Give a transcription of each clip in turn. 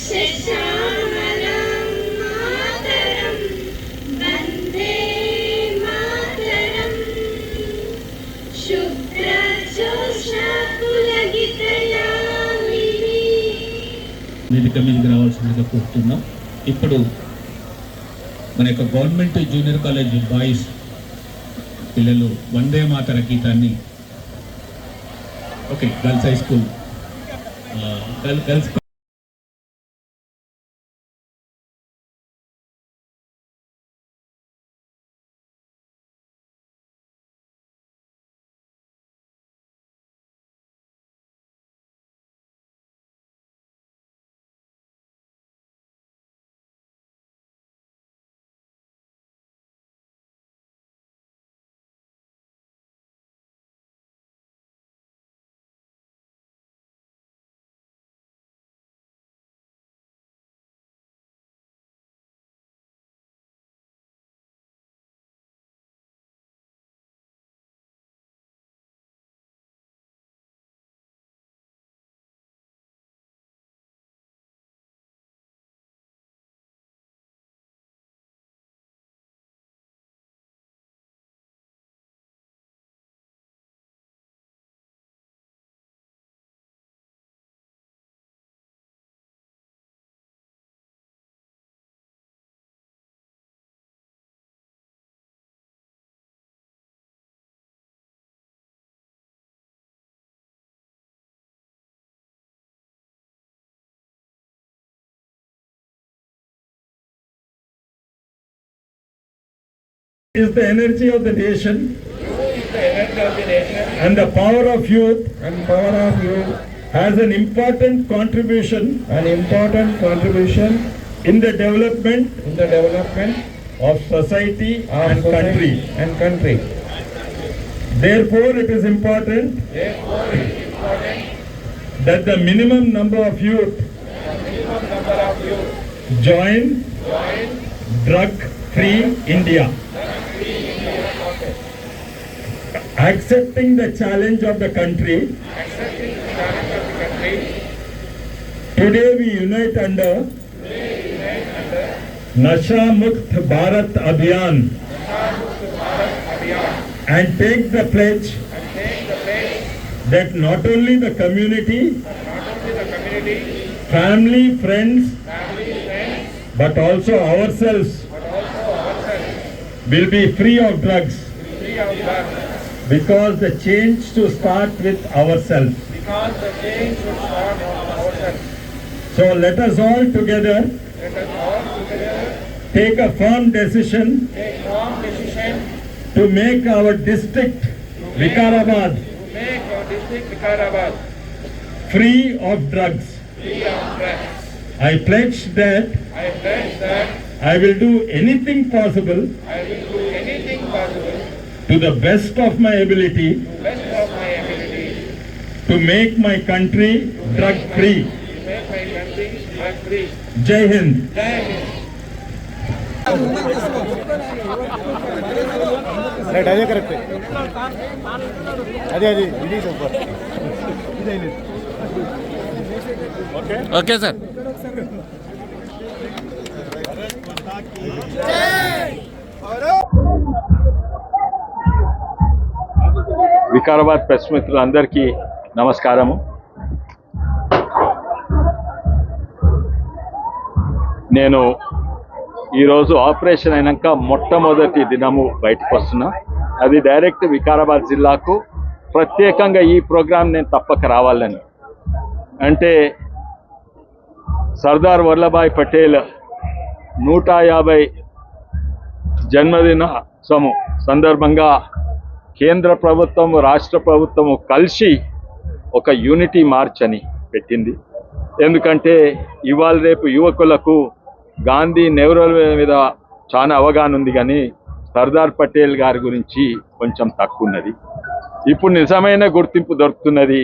శశామలం మాతరం వందే మాతరం శుభ్రజోష్ణా పులకితయామిని. వేదిక మీదకి రావాల్సిందిగా కోరుతున్నాం. ఇప్పుడు మన యొక్క గవర్నమెంట్ జూనియర్ కాలేజ్ బాయ్స్ పిల్లలు వందే మాతర గీతాన్ని girls high school girls is the energy of the nation, and the power of youth has an important contribution in the development of society and country. Therefore it is important that the minimum number of youth join drug free India. Accepting the challenge of the country, today we unite under Nasha Mukt Bharat Abhiyan and take the pledge that not only the community, family, friends, but also ourselves will be free of drugs. Because the change to start with ourselves. So let us all together take a firm decision to make our district Vikarabad free of drugs. I pledge that I will do anything possible to the best of my ability to make my country drug free. Jai Hind. Right, అదే correct. అదే ఇది super. Okay sir. Vikarabad press మిత్రులందరికీ నమస్కారము. నేను ఈరోజు operation అయినాక మొట్టమొదటి దినము బయటకు వస్తున్నా. అది డైరెక్ట్ వికారాబాద్ జిల్లాకు ప్రత్యేకంగా ఈ ప్రోగ్రాం నేను తప్పక రావాలని. అంటే సర్దార్ వల్లభాయ్ పటేల్ 150 జన్మదిన సందర్భంగా కేంద్ర ప్రభుత్వం రాష్ట్ర ప్రభుత్వము కలిసి ఒక యూనిటీ మార్చ్ అని పెట్టింది. ఎందుకంటే ఇవాళ రేపు యువకులకు గాంధీ నెహ్రూ మీద చాలా అవగాహన ఉంది, కానీ సర్దార్ పటేల్ గారి గురించి కొంచెం తక్కువ ఉన్నది. ఇప్పుడు నిజమైన గుర్తింపు దొరుకుతున్నది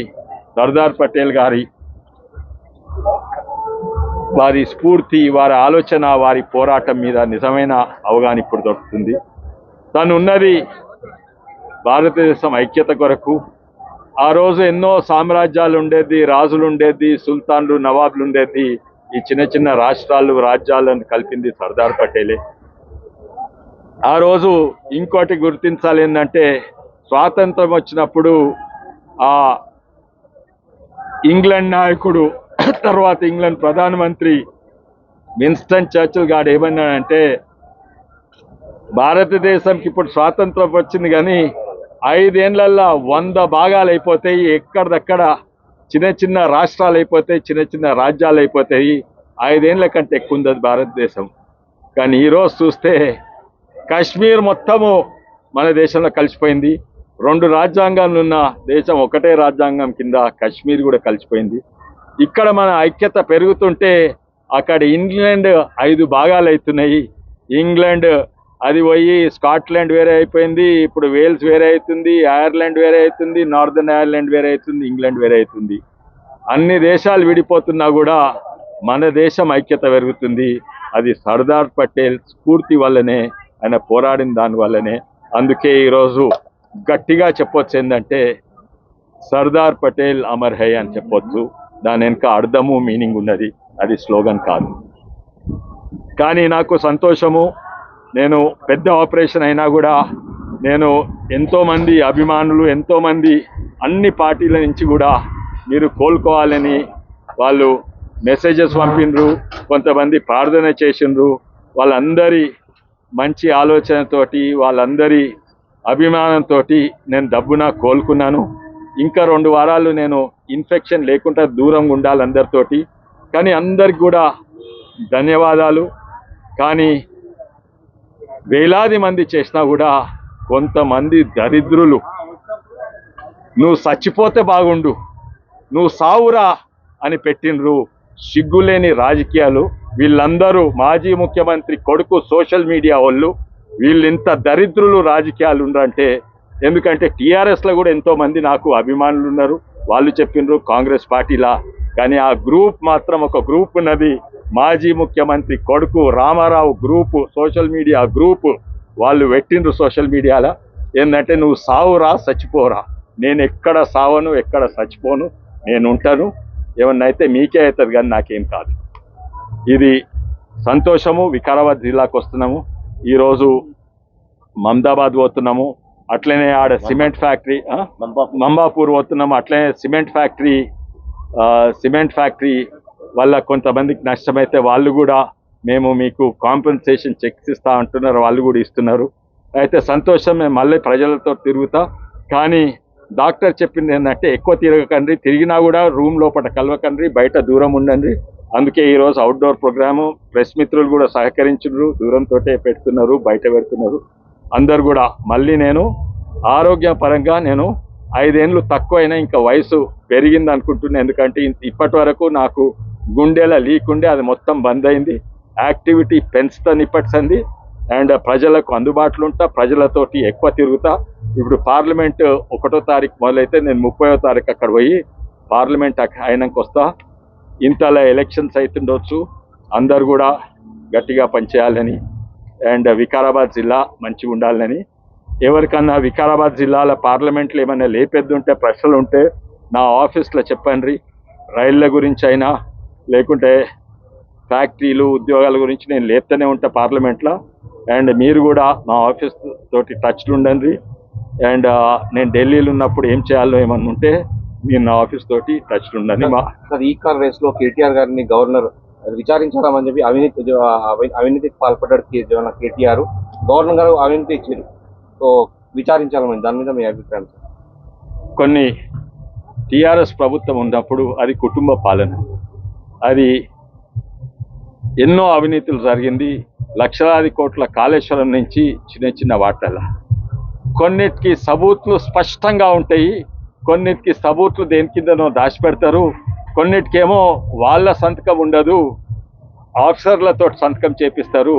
సర్దార్ పటేల్ గారి వారి స్ఫూర్తి, వారి ఆలోచన, వారి పోరాటం మీద నిజమైన అవగాహన ఇప్పుడు దొరుకుతుంది. తను ఉన్నది భారతదేశం ఐక్యత కొరకు. ఆ రోజు ఎన్నో సామ్రాజ్యాలు ఉండేది, రాజులు ఉండేది, సుల్తాన్లు, నవాబులు ఉండేది. ఈ చిన్న చిన్న రాష్ట్రాలు రాజ్యాలను కలిపింది సర్దార్ పటేలే. ఆ రోజు ఇంకోటి గుర్తించాలి ఏంటంటే, స్వాతంత్రం వచ్చినప్పుడు ఆ ఇంగ్లాండ్ నాయకుడు తర్వాత ఇంగ్లాండ్ ప్రధానమంత్రి విన్స్టన్ చర్చిల్ గారు ఏమన్నాడంటే, భారతదేశంకి ఇప్పుడు స్వాతంత్రం వచ్చింది కానీ 5 ఏళ్లలో 100 భాగాలు అయిపోతాయి, ఎక్కడిదక్కడ చిన్న చిన్న రాష్ట్రాలు అయిపోతాయి, చిన్న చిన్న రాజ్యాలు అయిపోతాయి, 5 ఏళ్ల కంటే ఎక్కువ ఉంది భారతదేశం. కానీ ఈరోజు చూస్తే కాశ్మీర్ మొత్తము మన దేశంలో కలిసిపోయింది. 2 రాజ్యాంగాలు ఉన్న దేశం ఒకటే రాజ్యాంగం కింద కాశ్మీర్ కూడా కలిసిపోయింది. ఇక్కడ మన ఐక్యత పెరుగుతుంటే అక్కడ ఇంగ్లాండ్ 5 భాగాలు అవుతున్నాయి. ఇంగ్లాండ్ అది పోయి స్కాట్లాండ్ వేరే అయిపోయింది, ఇప్పుడు వేల్స్ వేరే అవుతుంది, ఐర్లాండ్ వేరే అవుతుంది, నార్దర్న్ ఐర్లాండ్ వేరే అవుతుంది, ఇంగ్లాండ్ వేరే అవుతుంది. అన్ని దేశాలు విడిపోతున్నా కూడా మన దేశం ఐక్యత పెరుగుతుంది. అది సర్దార్ పటేల్ స్ఫూర్తి వల్లనే, ఆయన పోరాడిన దాని వల్లనే. అందుకే ఈరోజు గట్టిగా చెప్పొచ్చు ఏంటంటే, సర్దార్ పటేల్ అమర్ హై అని చెప్పొచ్చు. దాని వెనుక అర్థము మీనింగ్ ఉన్నది, అది స్లోగన్ కాదు. కానీ నాకు సంతోషము, నేను పెద్ద ఆపరేషన్ అయినా కూడా నేను ఎంతోమంది అభిమానులు, ఎంతోమంది అన్ని పార్టీల నుంచి కూడా మీరు కోలుకోవాలని వాళ్ళు మెసేజెస్ పంపినరు, కొంతమంది ప్రార్థన చేసిండ్రు. వాళ్ళందరి మంచి ఆలోచనతోటి, వాళ్ళందరి అభిమానంతో నేను డబ్బున కోలుకున్నాను. ఇంకా 2 వారాలు నేను ఇన్ఫెక్షన్ లేకుండా దూరంగా ఉండాలి అందరితోటి. కానీ అందరికి కూడా ధన్యవాదాలు. కానీ వేలాది మంది చేసినా కూడా కొంతమంది దరిద్రులు, నువ్వు చచ్చిపోతే బాగుండు, నువ్వు సావురా అని పెట్టినరు. సిగ్గులేని రాజకీయాలు. వీళ్ళందరూ మాజీ ముఖ్యమంత్రి కొడుకు సోషల్ మీడియా వాళ్ళు. వీళ్ళు ఇంత దరిద్రులు రాజకీయాలు ఉండరంటే, ఎందుకంటే టీఆర్ఎస్లో కూడా ఎంతోమంది నాకు అభిమానులు ఉన్నారు, వాళ్ళు చెప్పినరు కాంగ్రెస్ పార్టీలా. కానీ ఆ గ్రూప్ మాత్రం ఒక గ్రూప్ ఉన్నది, మాజీ ముఖ్యమంత్రి కొడుకు Ramarao group, social media group. వాళ్ళు పెట్టిండ్రు సోషల్ మీడియాలో ఏంటంటే, నువ్వు సావురా చచ్చిపోరా, నేను ఎక్కడ సావను, ఎక్కడ చచ్చిపోను, నేను ఉంటాను, ఏమన్నా అయితే మీకే అవుతుంది కానీ నాకేం కాదు. ఇది సంతోషము. వికారాబాద్ జిల్లాకు వస్తున్నాము, ఈరోజు మమదాబాద్ పోతున్నాము, అట్లనే ఆడ సిమెంట్ ఫ్యాక్టరీ మంబాపూర్ పోతున్నాము, అట్లనే సిమెంట్ ఫ్యాక్టరీ వల్ల కొంతమందికి నష్టమైతే వాళ్ళు కూడా మేము మీకు కాంపెన్సేషన్ చెక్స్ ఇస్తా అంటున్నారు, వాళ్ళు కూడా ఇస్తున్నారు. అయితే సంతోషం. మేము మళ్ళీ ప్రజలతో తిరుగుతా. కానీ డాక్టర్ చెప్పింది ఏంటంటే, ఎక్కువ తిరగకండి, తిరిగినా కూడా రూమ్ లోపల కలవకండి, బయట దూరం ఉండండి. అందుకే ఈరోజు అవుట్డోర్ ప్రోగ్రాము, ప్రెస్ మిత్రులు కూడా సహకరించున్నారు, దూరంతో పెడుతున్నారు, బయట పెడుతున్నారు. అందరు కూడా మళ్ళీ నేను ఆరోగ్యపరంగా నేను 5 ఏళ్ళు తక్కువైనా ఇంకా వయసు పెరిగింది అనుకుంటున్నాను. ఎందుకంటే ఇప్పటి వరకు నాకు గుండెల లీక్ ఉండే, అది మొత్తం బంద్ అయింది. యాక్టివిటీ పెంచుతాను ఇప్పటిసంది. అండ్ ప్రజలకు అందుబాటులో ఉంటా, ప్రజలతోటి ఎక్కువ తిరుగుతా. ఇప్పుడు పార్లమెంట్ 1వ తారీఖు మొదలైతే నేను 30వ తారీఖు అక్కడ పోయి పార్లమెంట్ అయినాక వస్తా. ఇంతలా ఎలక్షన్స్ అవుతుండొచ్చు, అందరు కూడా గట్టిగా పనిచేయాలని అండ్ వికారాబాద్ జిల్లా మంచిగా ఉండాలని. ఎవరికన్నా వికారాబాద్ జిల్లాల పార్లమెంట్లో ఏమైనా లేపెద్దుంటే, ప్రశ్నలు ఉంటే నా ఆఫీస్లో చెప్పండి. రైళ్ళ గురించి అయినా లేకుంటే ఫ్యాక్టరీలు, ఉద్యోగాల గురించి నేను లేపుతూనే ఉంటా పార్లమెంట్లో. అండ్ మీరు కూడా మా ఆఫీస్ తోటి టచ్లో ఉండండి. అండ్ నేను ఢిల్లీలో ఉన్నప్పుడు ఏం చేయాలో ఏమన్నా ఉంటే మీరు నా ఆఫీస్ తోటి టచ్లో ఉండండి. సార్, ఈ కార్ రేస్ లో కేటీఆర్ గారిని గవర్నర్ విచారించాలని చెప్పి అవినీతికి పాల్పడ్డాడు కేటీఆర్. గవర్నర్ గారు అవినీతి ఇచ్చారు, సో విచారించాలని, దాని మీద మీ అభిప్రాయం? కొన్ని టీఆర్ఎస్ ప్రభుత్వం ఉన్నప్పుడు అది కుటుంబ పాలన, అది ఎన్నో అవినీతులు జరిగింది. లక్షలాది కోట్ల కాళేశ్వరం నుంచి చిన్న చిన్న వాటాల, కొన్నిటికి సబూట్లు స్పష్టంగా ఉంటాయి, కొన్నిటికి సబూట్లు దేని కిందనో దాచిపెడతారు, కొన్నిటికేమో వాళ్ళ సంతకం ఉండదు, ఆఫీసర్లతో సంతకం చేపిస్తారు,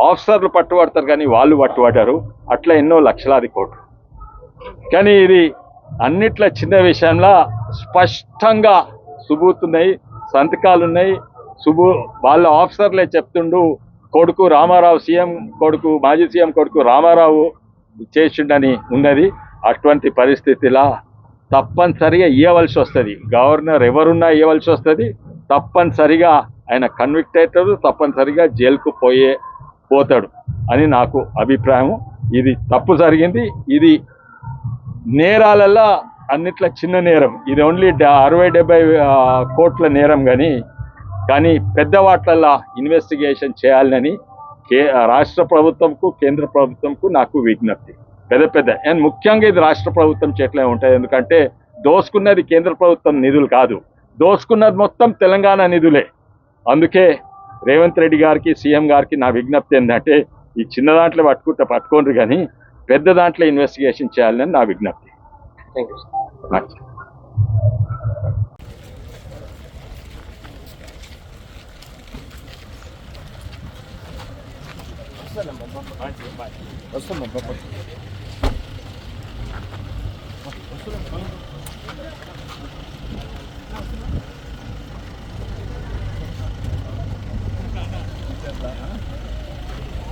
ఆఫీసర్లు పట్టుబడతారు కానీ వాళ్ళు పట్టుబడ్డారు. అట్లా ఎన్నో లక్షలాది కోట్లు. కానీ ఇది అన్నిట్ల చిన్న విషయంలో స్పష్టంగా సుబూతున్నాయి, సంతకాలు ఉన్నాయి. వాళ్ళ ఆఫీసర్లే చెప్తుండు, కొడుకు రామారావు, సీఎం కొడుకు, మాజీ సీఎం కొడుకు రామారావు చేసిండని ఉన్నది. అటువంటి పరిస్థితిలా తప్పనిసరిగా ఇవ్వవలసి వస్తుంది. గవర్నర్ ఎవరున్నా ఇవ్వవలసి వస్తుంది. తప్పనిసరిగా ఆయన కన్విక్ట్ అవుతాడు, తప్పనిసరిగా జైలుకు పోతాడు అని నాకు అభిప్రాయం. ఇది తప్పు జరిగింది. ఇది నేరాలల్లో అన్నిట్ల చిన్న నేరం. ఇది ఓన్లీ 60-70 కోట్ల నేరం కానీ పెద్ద వాట్లల్లో ఇన్వెస్టిగేషన్ చేయాలని రాష్ట్ర ప్రభుత్వంకు కేంద్ర ప్రభుత్వంకు నాకు విజ్ఞప్తి. పెద్ద అండ్ ముఖ్యంగా ఇది రాష్ట్ర ప్రభుత్వం చేతిలో ఉంటుంది. ఎందుకంటే దోసుకున్నది కేంద్ర ప్రభుత్వం నిధులు కాదు, దోసుకున్నది మొత్తం తెలంగాణ నిధులే. అందుకే రేవంత్ రెడ్డి గారికి, సీఎం గారికి నా విజ్ఞప్తి ఏంటంటే ఈ చిన్న దాంట్లో పట్టుకోండి కానీ పెద్ద దాంట్లో ఇన్వెస్టిగేషన్ చేయాలని నా విజ్ఞప్తి. Thank you.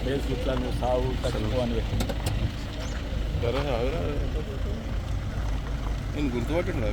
ఫేస్బుక్లో సాగు తక్కువ అని పెట్టింది. నేను గుర్తుపట్టండి.